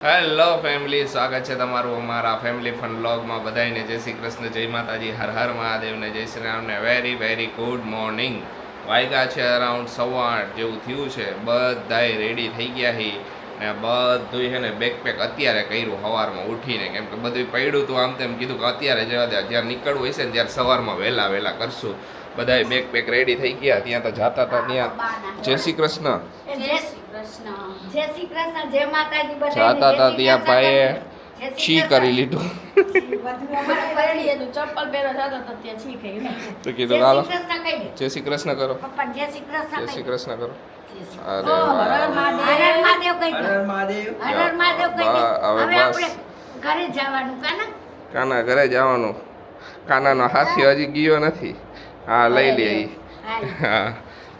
Hello family, સ્વાગત છે તમારું અમારા ફેમિલી ફન વ્લોગમાં. બધાને જય શ્રી કૃષ્ણ, જય માતાજી, હર હર મહાદેવને જય શ્રી રામને વેરી વેરી ગુડ મોર્નિંગ. વાગ્યા છે અરાઉન્ડ 8:15 જેવું થયું છે. બધાય રેડી થઈ ગયા છે ને બધું છે ને બેકપેક અત્યારે કર્યું સવારમાં ઉઠીને, કેમ કે બધું પડ્યું હતું. આમ તેમ કીધું કે અત્યારે જવા દે, જ્યારે નીકળવું હશે ને ત્યારે સવારમાં વહેલા કરશું. બધાય બેકપેક રેડી થઈ ગયા. ત્યાં તો જાતા હતા ત્યાં જય શ્રી કૃષ્ણ જાતા હતા ત્યાં ભાઈએ છી કરી લીધું. તો કીધું હાલો જય શ્રી કૃષ્ણ કરો, જય શ્રી કૃષ્ણ કરો. અરે હવે બસ કાના ઘરે જવાનું. કાનાનો હાથી હજી ગયો નથી. હા લઈ લે. હા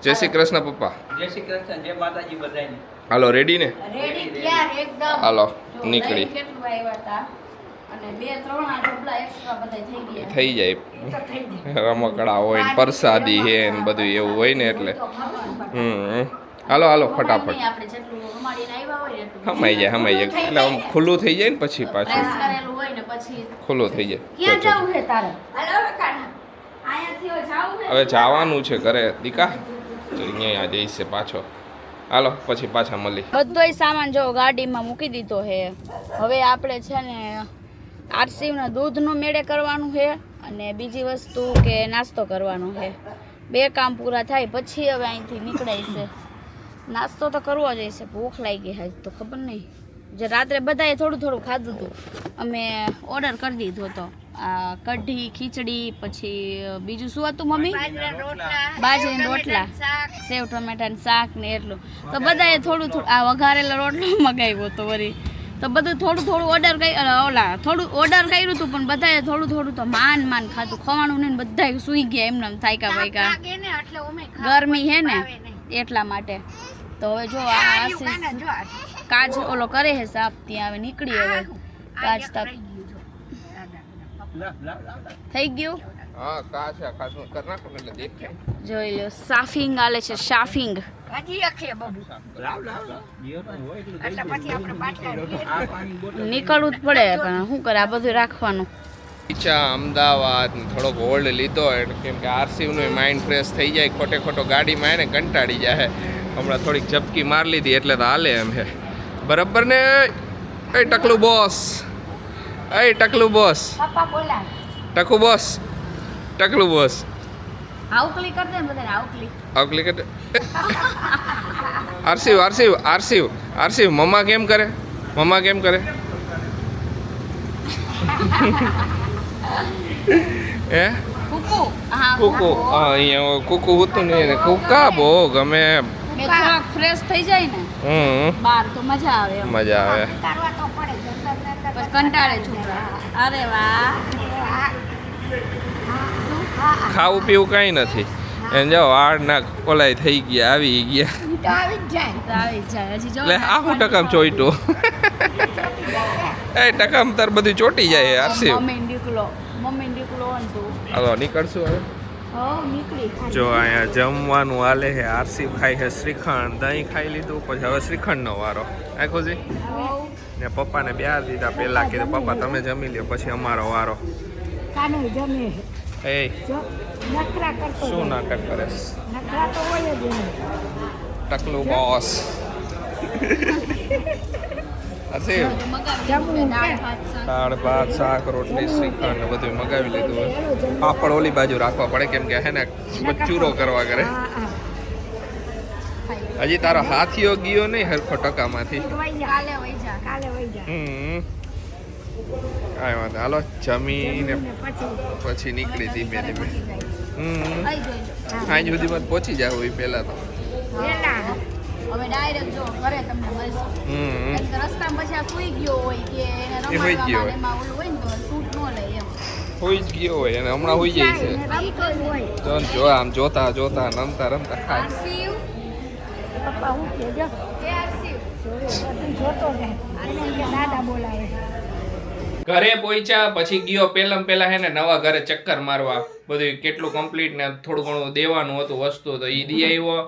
જય શ્રી કૃષ્ણ પપ્પા. જય શ્રી કૃષ્ણ, જય માતાજી બધાને. હાલો રેડી ને? રેડી યાર એકદમ. હાલો નીકળી. કેટલું આવ્યા હતા અને 2-3 આ ઢોબલા એક્સ્ટ્રા બધા થઈ ગયા. થઈ જાય. રમકડા હોય ને પરસાદી હે ને બધું એવું હોય ને એટલે. હાલો હાલો ફટાફટ. આપણે જેટલું રમાડીને આવ્યા હોય એટલું હમાઈ જાય એટલે આમ ખુલ્લું થઈ જાય ને પછી પાછું કરેલું હોય ને પછી ખુલ્લું થઈ જાય. ક્યાં જવું છે તારે? હાલો હવે કાના અહીંયાથી હવે જાવું છે. હવે જવાનું છે ઘરે દીકા, તો અહીંયા જઈશે પાછો. હાલો પછી પાછા મળી. બધોય સામાન જો ગાડીમાં મૂકી દીધો છે. હવે આપણે છે ને આરસીવના દૂધનું મેળે કરવાનું છે અને બીજી વસ્તુ કે નાસ્તો કરવાનો છે. 2 કામ પૂરા થાય પછી હવે અહીંથી નીકળાય છે. નાસ્તો તો કરવો જ હશે, ભૂખ લાગી છે તો ખબર નહીં. જે રાત્રે બધાએ થોડું ખાધું હતું, અમે ઓર્ડર કરી દીધો હતો. આ કઢી, ખીચડી, પછી બીજું શું હતું મમ્મી? બાજરીના રોટલા, સેવ ટમેટાનું શાક ને એટલું. તો બધાએ થોડું આ વઘારેલો રોટલો મગાવ્યો હતો વળી. તો બધું થોડું ઓર્ડર ઓર્ડર કર્યું હતું, પણ બધાએ થોડું તો માન ખાધું. ખવાનું નહીં, બધાએ સૂઈ ગયા એમને થાયકા વાયકા. ગરમી છે ને એટલા માટે. તો હવે જો આ કાચ ઓલો કરે છે સાફ, ત્યાં હવે નીકળી. હવે કાચ તક થઈ ગયું. હા કાચ કાચનું કર નાખો એટલે દેખાય. જોઈ લો સાફિંગ આલે છે, સાફિંગ. નીકળવું જ પડે, પણ શું કરે, આ બધું રાખવાનું. અમદાવાદ થોડોક હોલ્ડ લીધો કેમ કે આરસીવનો માઇન્ડ ફ્રેશ થઈ જાય. ખોટો ગાડીમાં એને કંટાળી જાય. હમણાં થોડીક ઝપકી માર લીધી એટલે તો હાલે એમ છે. બરાબર ને? એ ટકલું બોસ, ટકલું બોસ, ટકુ બોસ, ટકલું બોસ. આવકલી કર દે બધાને, આવકલી કર દે. આરસીવ મમ્મા કેમ કરે? હે કુકુ? હા અહીંયા કુકુ હતું ને એને કુકા બહુ ગમે. થોડાક ફ્રેશ થઈ જાય ને બહાર તો મજા આવે. પછી કંટાળે છોકરા. અરે વાહ, ખાવું પીવું કઈ નથી એને. જાઓ વાળ ના ઓલાય થઈ ગયા, આવી ગયા એટલે આખું ટકામ ચોઈટું. એ ટકામ તાર બધું ચોટી જાય. આરસી હાલો નીકળશું હવે. જો અહીંયા જમવાનું હાલે છે. આરસી ખાઈ છે શ્રીખંડ, દહીં ખાઈ લીધું. પછી હવે શ્રીખંડનો વારો આખો જી ને પપ્પાને બેહાર દીધા. પહેલા કીધું પપ્પા તમે જમી લ્યો, પછી અમારો વારો. એ શું નાટક કરે? ટકલું બોસ. દાળ ભાત શાક રોટલી શ્રીખંડ ને બધું મગાવી લીધું હોય. પાપડ ઓલી બાજુ રાખવા પડે કેમ કે હે ને ચૂરો કરવા કરે. હજી તારો હાથીઓ ગયો નહીં હરખો ટકામાંથી. કાંઈ વાંધો. હાલો જમીને પછી નીકળી ધીમે ધીમે. સાંજ સુધીમાં પહોંચી જાય હોય પહેલા તો. હવે ડાયરેક્ટ જો ઘરે તમને મળશું. રસ્તામાં પછી આ સુઈ ગયો હોય કે એને રમાડવામાં એમાં ઓલું હોય ને તો સૂટ ન લે એમ. હોઈ જ ગયો હોય અને હમણાં હોઈ જાય છે. જો આમ જોતા રમતા ખાય. પપ્પા હું કે જો કે આરસી જોતો જાય કે દાદા બોલાવે. ઘરે પહોંચ્યા પછી ગયો પહેલા હે ને નવા ઘરે ચક્કર મારવા. બધું કેટલું કમ્પ્લીટ ને થોડું ઘણું દેવાનું હતું વસ્તુ, તો એ દઈ આવ્યો.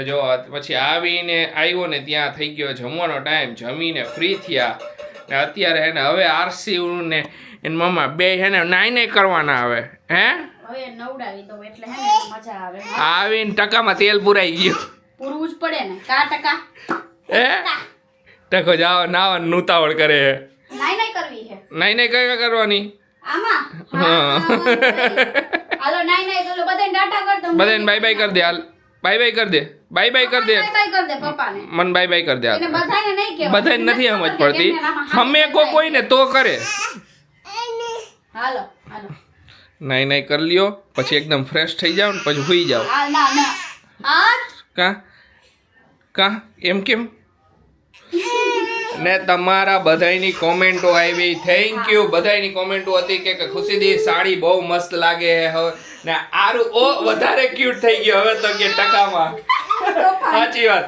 જો પછી આવીને આવ્યો ને ત્યાં થઈ ગયો જમવાનો ટાઈમ, જમીને ફ્રી થયા ને અત્યારે હે ને હવે આરસી ને એન મમ્મા બે હે ને નાઈ કરવાના આવે હે હવે નવડાવી દઉં એટલે હે ને મજા આવે. આવીને ટકામાં તેલ પુરાઈ ગયું. પૂરવું જ પડે ને. કા ટકા હે ટકો જાવ નાવાનું ઉતાવળ કરે હે. નાઈ કરવી હે. નાઈ કઈ કરવાની આમાં હાલો નાઈ તો બધાને ટાટા કર દઉં. બધાને બાય બાય કરી દે. હાલ બાય બાય કરી દે. બાય બાય કરી દે. બાય કર દે પપ્પાને. મન બાય બાય કરી દે. એને બધાને નહીં કહેવાય. બધાને નથી સમજ પડતી. હમે કોઈ ને તો કરે. હાલો હાલો નાઈ કરી લ્યો પછી એકદમ ફ્રેશ થઈ જાવ ને પછી સુઈ જાવ. આ ના કા એમ કેમ ને તમારા બધાયની કોમેન્ટો આવી. Thank you. બધાયની કોમેન્ટો હતી કે ખુશીદી સાડી બહુ મસ્ત લાગે હવે ને આરું ઓ વધારે ક્યુટ થઈ ગયો હવે તો કે ટકામાં. સાચી વાત.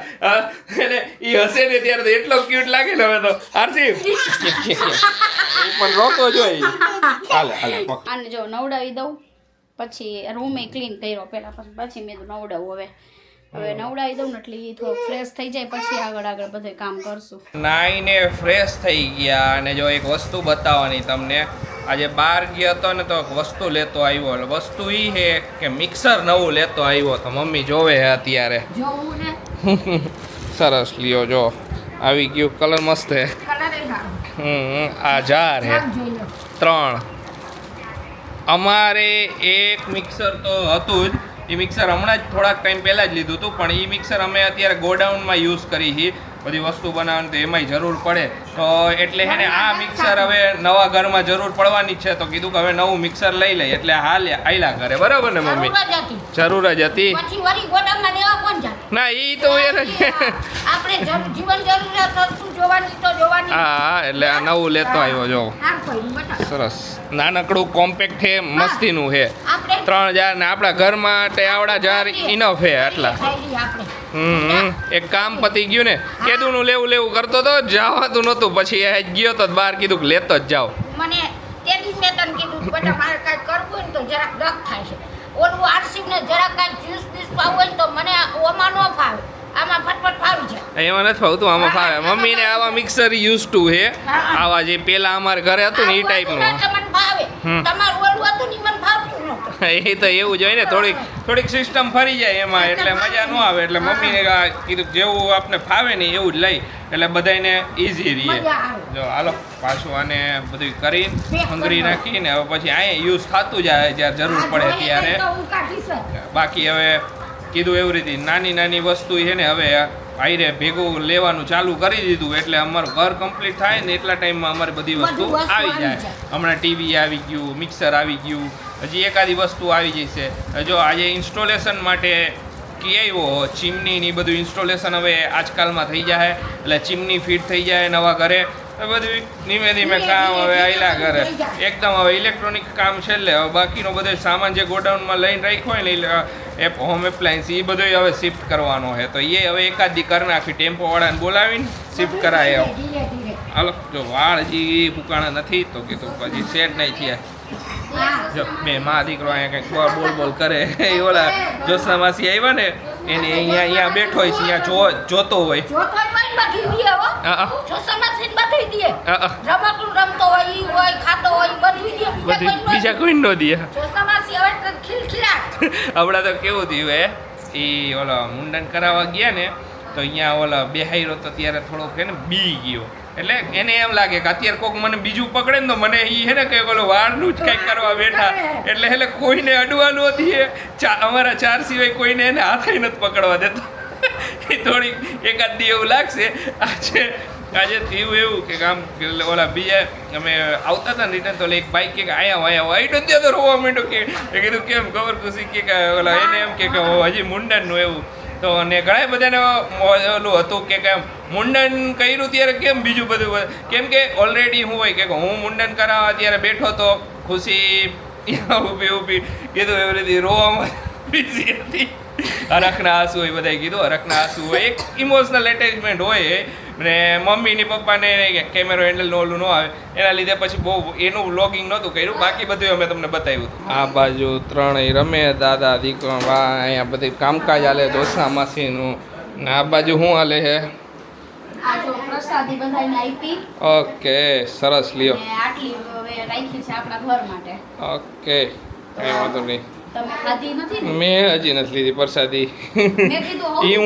અને ઈ હસે ને ત્યારે તો એટલો ક્યુટ લાગે ને હવે તો આરસી પણ રોકો જોઈ. હાલે આને જો નવડાવી દઉં પછી રૂમે ક્લીન કર્યો પહેલા પછી મેં તો નવડાવું હવે નવડાવી દઉં ને એટલે એ થોડું ફ્રેશ થઈ જાય પછી આગળ બધું કામ કરશું. નાઈને ફ્રેશ થઈ ગયા અને જો એક વસ્તુ બતાવવાની તમને. આજે બહાર ગયો હતો ને તો વસ્તુ લેતો આવ્યો. વસ્તુ એ છે કે મિક્સર નવું લેતો આવ્યો તો મમ્મી જોવે છે અત્યારે. જોવું ને સરસ લ્યો જો આવી ગયું. કલર મસ્ત છે. આ જાર હે 3. અમારે એક મિક્સર તો હતું જ. એ મિક્સર હમણાં જ થોડાક ટાઈમ પહેલાં જ લીધું હતું પણ એ મિક્સર અમે અત્યારે ગોડાઉનમાં યુઝ કરી છીએ. બધી વસ્તુ બનાવવાની તો એમાંય જરૂર પડે તો એટલે હે ને આ મિક્સર હવે નવા ઘરમાં જરૂર પડવાની છે તો કીધું કે હવે નવું મિક્સર લઈ લઈએ એટલે હાલ આયલા ઘરે. બરાબર ને મમ્મી? જરૂર જ હતી. ના એ તો હા એટલે આ નવું લેતો આવ્યો જો. સરસ નાનકડું કોમ્પેક્ટ છે મસ્તીનું છે. 3000 ને આપણા ઘર માટે આવડા જાર ઇનફ છે આટલા. એક કામ પતી ગયું ને. કેદુનું લેવું કરતો તો જવાતું નહોતું પછી ગયો તો બહાર કીધું કે લેતો જ જાવ. મને તેની મેં તને કીધું બેટા મારે કાંઈ કરવું ને તો જરાક ડક થાય છે. ઓલું આરસીવ ને જરાક કાંઈ જ્યુસ બીસ પાવું હોય ને તો મને ઓમાં ન ફાવે. આમાં ફટફટ ફાવી જાય. એમાં નથી ફાવતું આમાં ફાવે. મમ્મીને આવા મિક્સર યુઝ ટુ છે. આવા જે પેલા અમારે ઘરે હતું ને એ ટાઈપનું. મને ભાવે. તમારું ઓલું હતું ને મને ભાવતું નહોતું. એ તો એવું જ હોય ને થોડીક સિસ્ટમ ફરી જાય એમાં એટલે મજા ન આવે એટલે મમ્મીને કીધું જેવું આપણે ફાવે ને એવું જ લઈ એટલે બધાને ઈઝી રહીએ. જો હાલો પાછું આને બધું કરી હંગરી નાખીને હવે પછી અહીંયા યુઝ થતું જાય જ્યારે જરૂર પડે ત્યારે. બાકી હવે કીધું એવી રીતે નાની વસ્તુ છે ને હવે આયરે ભેગું લેવાનું ચાલુ કરી દીધું એટલે અમારું ઘર કમ્પ્લીટ થાય ને એટલા ટાઈમમાં અમારી બધી વસ્તુ આવી જાય. હમણાં ટીવી આવી ગયું, મિક્સર આવી ગયું, હજી એકાદી વસ્તુ આવી જશે. જો આજે ઇન્સ્ટોલેશન માટે આવ્યો ચીમની ને બધું ઇન્સ્ટોલેશન હવે આજકાલમાં થઈ જાય એટલે ચીમની ફિટ થઈ જાય નવા ઘરે બધું ધીમે કામ હવે આયલા ઘરે એકદમ હવે ઇલેક્ટ્રોનિક કામ છેલ્લે. હવે બાકીનો બધો સામાન જે ગોડાઉનમાં લઈને રાખ્યો હોય ને હોમ એપ્લાયન્સ એ બધો હવે શિફ્ટ કરવાનો છે તો એ હવે એકાદ દી કરી નાખી ટેમ્પોવાળાને બોલાવીને શિફ્ટ કરાય. હાલો જો વાળ હજી ફૂકાણા નથી તો કીધું પછી સેટ નહીં થયા. જો મેં મા દીકરો અહીંયા કંઈક બોલ કરે એ ઓલા જોશના માસી આવ્યા ને એને અહીંયા બેઠો હોય છે અહીંયા જોતો હોય. બીજા કોઈ ન દે. હમણાં તો કેવું થયું એ ઓલા મુંડન કરાવવા ગયા ને તો અહીંયા ઓલા બેહાઈરો તો ત્યારે થોડોક છે ને બી ગયો એટલે એને એમ લાગે કે અત્યારે કોઈક મને બીજું પકડે ને તો મને એ છે ને કે ઓલો વાળનું જ કંઈક કરવા બેઠા એટલે કોઈને અડવાનું હતી. અમારા 4 સિવાય કોઈને એને હાથે નથી પકડવા દેતો. એ થોડીક એકાદ દી એવું લાગશે. આજે થયું એવું કે આમ ઓલા બીજા અમે આવતા હતા ને રિટર્ન તો એક બાઈક કે આયા આઈડો ત્યાં તો રોવા માંડ્યો કે કીધું કેમ ખબર ખુશી કે ઓલા એને એમ કે હજી મુંડનનું એવું તો અને ઘણા બધાને ઓલું હતું કે મુંડન કર્યું ત્યારે કેમ બીજું બધું કેમ કે ઓલરેડી હું હોય કે હું મુંડન કરાવવા ત્યારે બેઠો તો ખુશી ઊભી કીધું એવી રીતે રોવામાં બિઝી હતી. હરખના આંસુ હોય બધાએ કીધું હરખના આંસુ હોય એક ઇમોશનલ એટેચમેન્ટ હોય ને મમ્મી ને પપ્પાને કેમેરો હેન્ડલ નો ઓલું ન આવે એના લીધે પછી બહુ એનું વ્લોગિંગ નહોતું કર્યું. બાકી બધું અમે તમને બતાવ્યું. આ બાજુ ત્રણેય રમે દાદા દીકરો. વાહ, અહીંયા બધી કામકાજ હાલે દોસા માસીનું. ને આ બાજુ શું હાલે છે? આ જો પ્રસાદી બધાને આપી. ઓકે, સરસ લ્યો. અને આટલી હવે રાખી છે આપણા ઘર માટે. ઓકે, કઈ વાંધો નહીં. તમે ખાધી નથી ને? મેં હજી નથી લીધી પ્રસાદી. મેં કીધું એ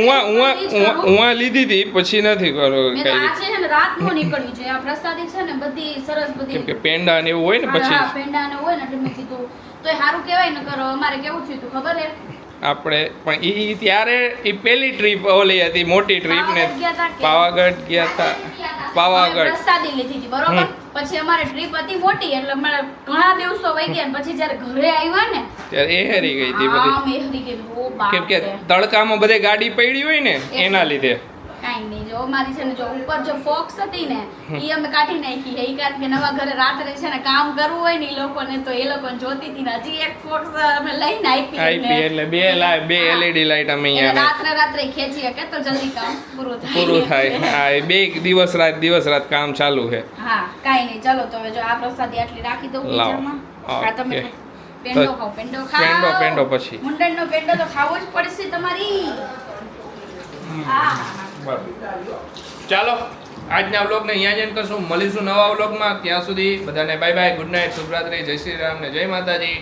ઉવા લીધી હતી પછી નથી કરો મેં તો કઈ. આ છે ને રાતનું નીકળ્યું છે. આ પ્રસાદી છે ને બધી સરસ બધી. કેમ કે પેંડા ને એવું હોય ને પછી હા, પેંડા ને હોય ને એટલે મેં કીધું તોય સારું કહેવાય ને કરો. અમારે કેવું થયું તું ખબર હે? આપણે પણ ઈ ત્યારે ઈ પહેલી ટ્રીપ ઓલી હતી મોટી ટ્રીપ ને પાવાગઢ ગયા તા કે? પાવાગઢ ગયા હતા. અમે પાવાગઢ પ્રસાદી લીધી હતી બરોબર. પછી અમારે ટ્રીપ હતી મોટી એટલે અમારે ઘણા દિવસો વહી ગયા ને પછી જ્યારે ઘરે આવ્યા ને ત્યારે એ હેરી ગઈ હતી બધી. આમ એ હરી ગઈ. ઓ બાપ કેમ કે રે. તડકામાં બધે ગાડી પડી હોય ને એના લીધે. કાંઈ નહીં, જો અમારી છે ને જો ઉપર જો ફોક્સ હતી ને એ અમે કાઢી નાખી છે. ઈ કારણ કે નવા ઘરે રાત્રે છે ને કામ કરવું હોય ને ઈ લોકોને તો એ લોકોને જોતી હતી ને હજી એક ફોક્સ અમે લઈને આપી આઈપી એટલે બે LED લાઈટ અમે એટલે અહીંયા રાત્રે ખેંચી શકે તો જલ્દી કામ પૂરું થાય. પૂરું થાય. હા, એ બે દિવસ રાત કામ ચાલુ છે. હા, કાંઈ નહીં. ચલો તો હવે જો આ પ્રસાદી આટલી રાખી દઉં લાવો. કિચનમાં. આ તમે ઓકે. પેંડો તો ખાઓ, પેંડો ખાઓ. પેંડો પછી. મુંડનનો પેંડો તો ખાવો જ પડશે તમારી. હા. ચાલો, આજના વ્લોગને અહીંયા જ એન્ડ કરશું. મળીશું નવા વ્લોગમાં. ત્યાં સુધી બધાને બાય બાય, ગુડ નાઇટ, શુભરાત્રી, જય શ્રી રામ ને જય માતાજી.